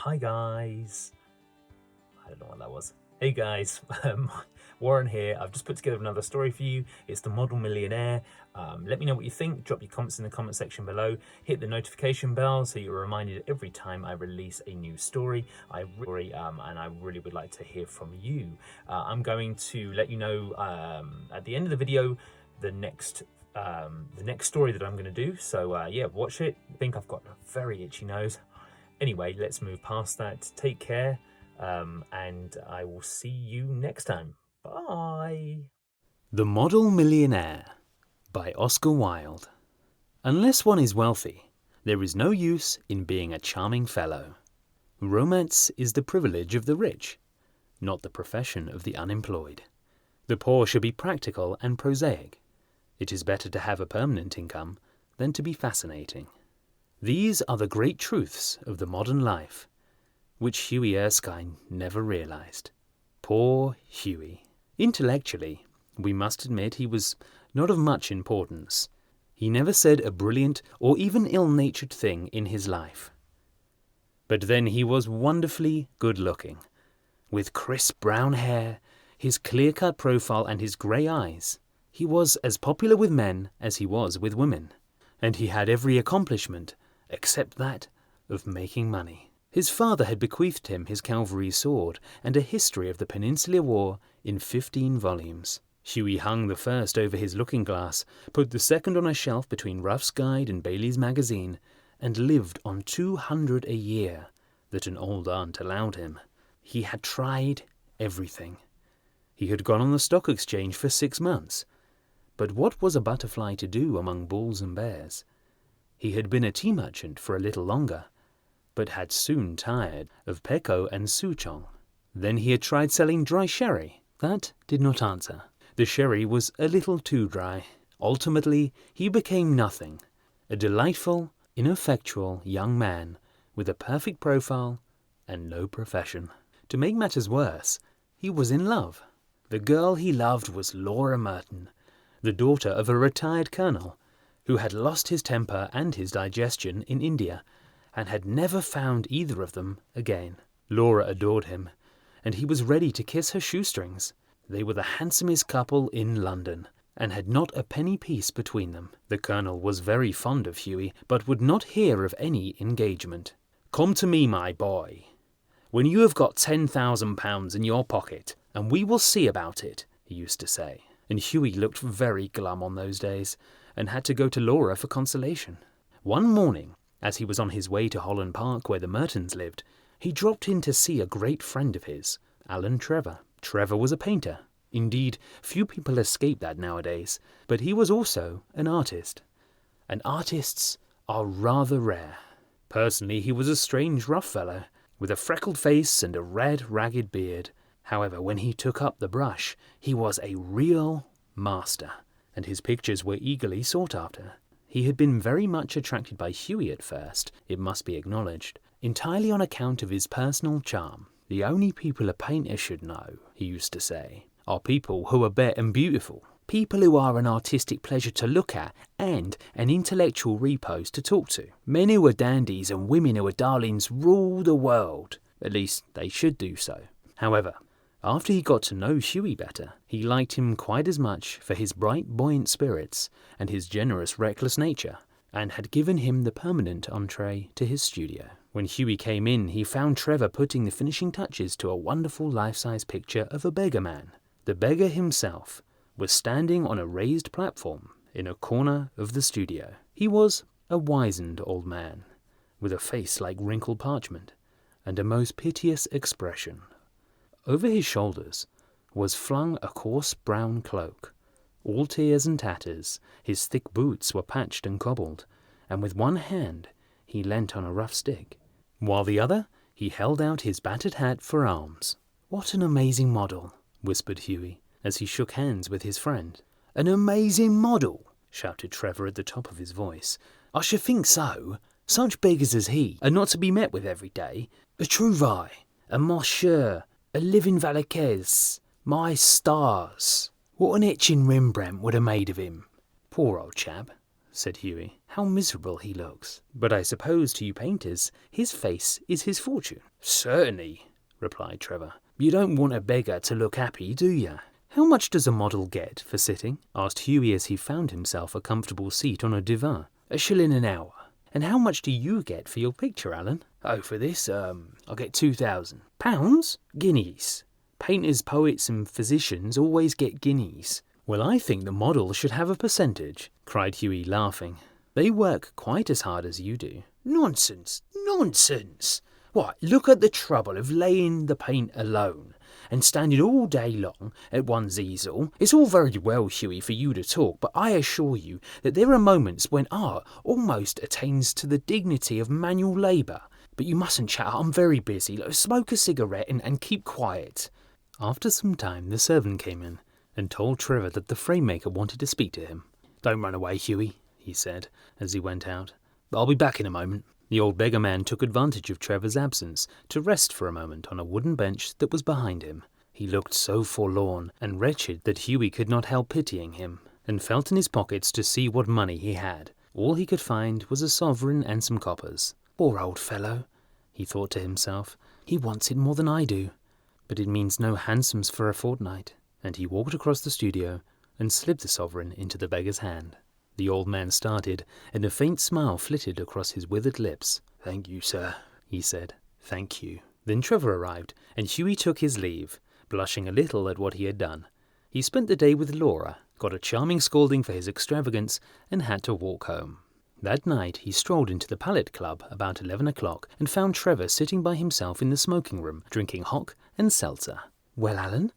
Hi guys. I don't know what that was. Hey guys, Warren here. I've just put together another story for you. It's the Model Millionaire. Let me know what you think. Drop your comments in the comment section below. Hit the notification bell so you're reminded every time I release a new story. And I really would like to hear from you. I'm going to let you know at the end of the video the next story that I'm going to do. So yeah, watch it. I think I've got a very itchy nose. Anyway, let's move past that. Take care. And I will see you next time. Bye. The Model Millionaire by Oscar Wilde. Unless one is wealthy, there is no use in being a charming fellow. Romance is the privilege of the rich, not the profession of the unemployed. The poor should be practical and prosaic. It is better to have a permanent income than to be fascinating. These are the great truths of the modern life, which Huey Erskine never realized. Poor Huey. Intellectually, we must admit he was not of much importance. He never said a brilliant or even ill-natured thing in his life. But then he was wonderfully good-looking. With crisp brown hair, his clear-cut profile and his grey eyes, he was as popular with men as he was with women. And he had every accomplishment except that of making money. His father had bequeathed him his cavalry sword and a history of the Peninsular War in 15 volumes. Huey hung the first over his looking-glass, put the second on a shelf between Ruff's Guide and Bailey's Magazine, and lived on 200 a year that an old aunt allowed him. He had tried everything. He had gone on the stock exchange for 6 months. But what was a butterfly to do among bulls and bears? He had been a tea merchant for a little longer, but had soon tired of Pekoe and Souchong. Then he had tried selling dry sherry. That did not answer. The sherry was a little too dry. Ultimately, he became nothing. A delightful, ineffectual young man with a perfect profile and no profession. To make matters worse, he was in love. The girl he loved was Laura Merton, the daughter of a retired colonel who had lost his temper and his digestion in India and had never found either of them again. Laura adored him, and he was ready to kiss her shoestrings. They were the handsomest couple in London, and had not a penny piece between them. The colonel was very fond of Huey, but would not hear of any engagement. "Come to me, my boy, when you have got £10,000 in your pocket, and we will see about it," he used to say. And Huey looked very glum on those days, and had to go to Laura for consolation. One morning, as he was on his way to Holland Park where the Mertons lived, he dropped in to see a great friend of his, Alan Trevor. Trevor was a painter. Indeed, few people escape that nowadays, but he was also an artist. And artists are rather rare. Personally, he was a strange, rough fellow, with a freckled face and a red, ragged beard. However, when he took up the brush, he was a real master, and his pictures were eagerly sought after. He had been very much attracted by Huey at first, it must be acknowledged, entirely on account of his personal charm. "The only people a painter should know," he used to say, "are people who are bare and beautiful, people who are an artistic pleasure to look at and an intellectual repose to talk to. Men who are dandies and women who are darlings rule the world. At least they should do so." However, after he got to know Huey better, he liked him quite as much for his bright, buoyant spirits and his generous, reckless nature, and had given him the permanent entree to his studio. When Huey came in, he found Trevor putting the finishing touches to a wonderful life-size picture of a beggar man. The beggar himself was standing on a raised platform in a corner of the studio. He was a wizened old man, with a face like wrinkled parchment, and a most piteous expression. Over his shoulders was flung a coarse brown cloak, all tears and tatters. His thick boots were patched and cobbled, and with one hand he leant on a rough stick, while the other he held out his battered hat for alms. "What an amazing model," whispered Huey, as he shook hands with his friend. "An amazing model," shouted Trevor at the top of his voice. "I should think so. Such beggars as he are not to be met with every day. A Trouvaille, a Monsieur, a living Velasquez, my stars. What an etching Rembrandt would have made of him." "Poor old chap," said Hughie. "How miserable he looks. But I suppose to you painters, his face is his fortune." "Certainly," replied Trevor. "You don't want a beggar to look happy, do you?" "How much does a model get for sitting?" asked Hughie as he found himself a comfortable seat on a divan. "1 shilling an hour." "And how much do you get for your picture, Alan?" "Oh, for this, I get 2,000. Pounds? Guineas. Painters, poets and physicians always get guineas." "Well, I think the model should have a percentage," cried Hughie, laughing. "They work quite as hard as you do." "Nonsense, nonsense! Why, look at the trouble of laying the paint alone and standing all day long at one's easel. It's all very well, Hughie, for you to talk, but I assure you that there are moments when art almost attains to the dignity of manual labour. But you mustn't chat, I'm very busy. Smoke a cigarette and keep quiet." After some time, the servant came in and told Trevor that the frame maker wanted to speak to him. "Don't run away, Hughie," he said as he went out. "I'll be back in a moment." The old beggar man took advantage of Trevor's absence to rest for a moment on a wooden bench that was behind him. He looked so forlorn and wretched that Hughie could not help pitying him, and felt in his pockets to see what money he had. All he could find was a sovereign and some coppers. "Poor old fellow," he thought to himself. "He wants it more than I do. But it means no hansoms for a fortnight." And he walked across the studio and slipped the sovereign into the beggar's hand. The old man started, and a faint smile flitted across his withered lips. "Thank you, sir," he said. "Thank you." Then Trevor arrived, and Hughie took his leave, blushing a little at what he had done. He spent the day with Laura, got a charming scolding for his extravagance, and had to walk home. That night he strolled into the Palette Club about 11 o'clock and found Trevor sitting by himself in the smoking room, drinking hock and seltzer. "Well, Alan,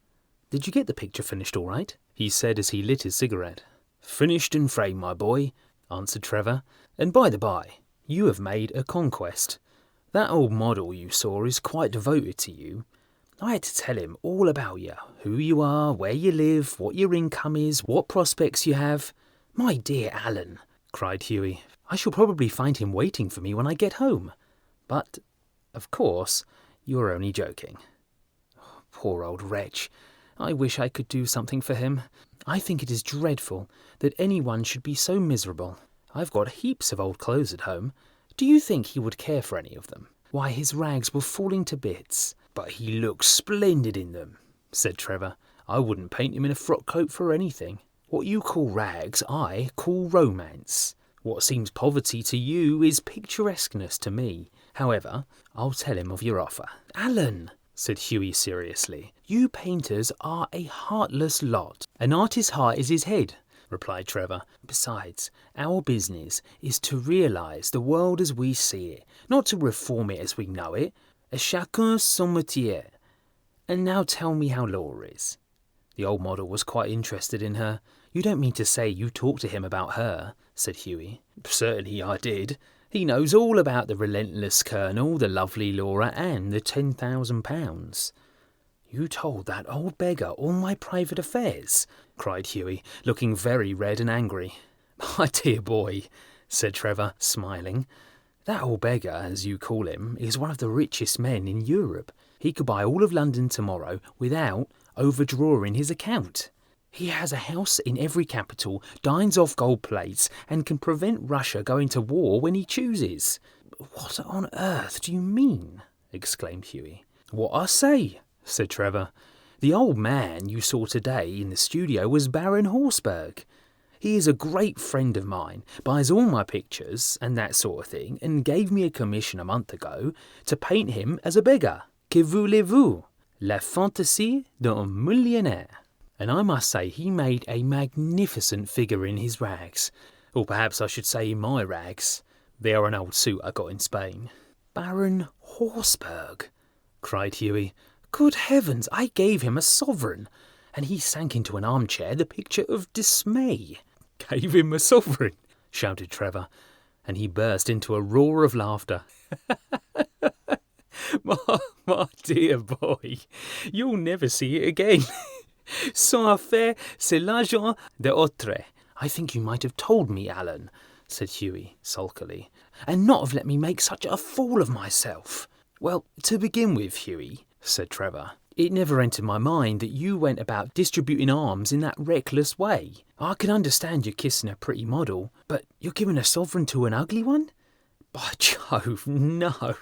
did you get the picture finished all right?" he said as he lit his cigarette. "Finished and framed, my boy," answered Trevor. "And by the by, you have made a conquest. That old model you saw is quite devoted to you. I had to tell him all about you, who you are, where you live, what your income is, what prospects you have." "My dear Alan," cried Hughie, "I shall probably find him waiting for me when I get home. But, of course, you are only joking." "Poor old wretch. I wish I could do something for him. I think it is dreadful that anyone should be so miserable. I've got heaps of old clothes at home. Do you think he would care for any of them? Why, his rags were falling to bits." "But he looks splendid in them," said Trevor. "I wouldn't paint him in a frock coat for anything. What you call rags, I call romance. What seems poverty to you is picturesqueness to me. However, I'll tell him of your offer." "Alan," said Hughie seriously, "you painters are a heartless lot." "An artist's heart is his head," replied Trevor. "Besides, our business is to realise the world as we see it, not to reform it as we know it. A chacun son métier. And now tell me how Laura is." The old model was quite interested in her. "You don't mean to say you talked to him about her?" said Hughie. "Certainly I did. He knows all about the relentless Colonel, the lovely Laura, and the £10,000. "You told that old beggar all my private affairs?" cried Hughie, looking very red and angry. "My dear boy," said Trevor, smiling, "that old beggar, as you call him, is one of the richest men in Europe. He could buy all of London tomorrow without overdrawing his account. He has a house in every capital, dines off gold plates, and can prevent Russia going to war when he chooses." "What on earth do you mean?" exclaimed Hughie. "What I say," said Trevor. "The old man you saw today in the studio was Baron Horsberg. He is a great friend of mine, buys all my pictures and that sort of thing, and gave me a commission a month ago to paint him as a beggar. Que voulez-vous? La fantaisie d'un millionnaire. And I must say he made a magnificent figure in his rags. Or perhaps I should say in my rags. They are an old suit I got in Spain." "Baron Horsberg!" cried Hughie. "Good heavens, I gave him a sovereign, and he sank into an armchair the picture of dismay." "Gave him a sovereign!" shouted Trevor, and he burst into a roar of laughter. my dear boy, you'll never see it again. Sans affaire, c'est l'argent d'autre." "I think you might have told me, Alan," said Hughie sulkily, "and not have let me make such a fool of myself." "Well, to begin with, Hughie," said Trevor, It never entered my mind that you went about distributing alms in that reckless way. I can understand you kissing a pretty model, but you're giving a sovereign to an ugly one? By Jove, no.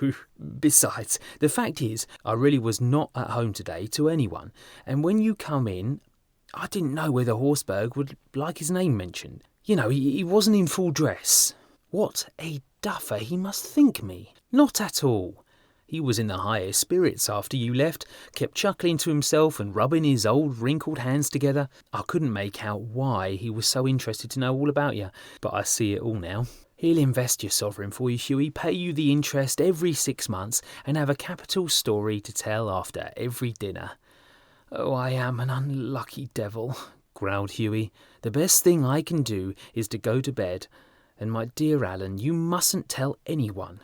Besides, the fact is, I really was not at home today to anyone, and when you come in, I didn't know whether Horsberg would like his name mentioned. You know, he wasn't in full dress. What a duffer he must think me. Not at all. He was in the highest spirits after you left, kept chuckling to himself and rubbing his old wrinkled hands together. I couldn't make out why he was so interested to know all about you, but I see it all now. He'll invest your sovereign for you, Hughie, pay you the interest every 6 months, and have a capital story to tell after every dinner. Oh, I am an unlucky devil, growled Hughie. The best thing I can do is to go to bed, and my dear Alan, you mustn't tell anyone.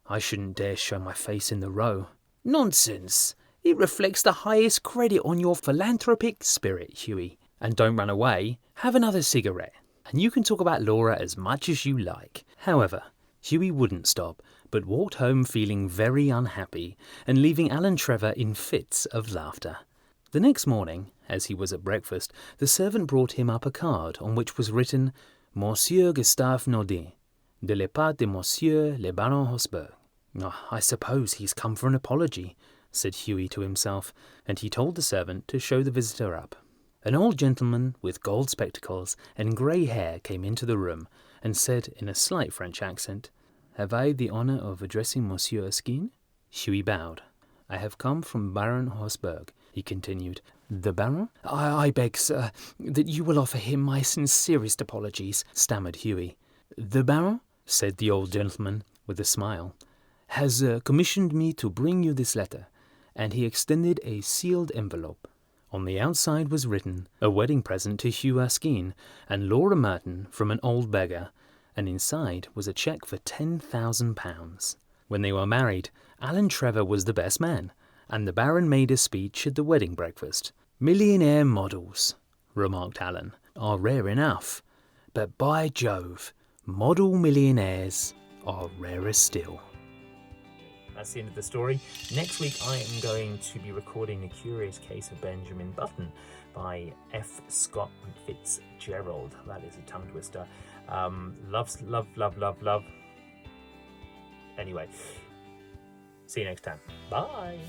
I shouldn't dare show my face in the Row. Nonsense! It reflects the highest credit on your philanthropic spirit, Hughie. And don't run away. Have another cigarette, and you can talk about Laura as much as you like. However, Hughie wouldn't stop, but walked home feeling very unhappy and leaving Alan Trevor in fits of laughter. The next morning, as he was at breakfast, the servant brought him up a card on which was written, Monsieur Gustave Naudin, de la part de Monsieur le Baron Horsberg. I suppose he's come for an apology, said Hughie to himself, and he told the servant to show the visitor up. An old gentleman with gold spectacles and grey hair came into the room and said in a slight French accent, Have I the honour of addressing Monsieur Erskine? Hughie bowed. I have come from Baron Horsberg, he continued. The Baron? I beg, sir, that you will offer him my sincerest apologies, stammered Hughie. The Baron, said the old gentleman with a smile, has commissioned me to bring you this letter, and he extended a sealed envelope. On the outside was written, a wedding present to Hugh Erskine and Laura Merton from an old beggar, and inside was a cheque for £10,000. When they were married, Alan Trevor was the best man, and the Baron made a speech at the wedding breakfast. Millionaire models, remarked Alan, are rare enough, but by Jove, model millionaires are rarer still. That's the end of the story. Next week I am going to be recording The Curious Case of Benjamin Button by F. Scott Fitzgerald. That is a tongue twister. Love. Anyway, see you next time. Bye.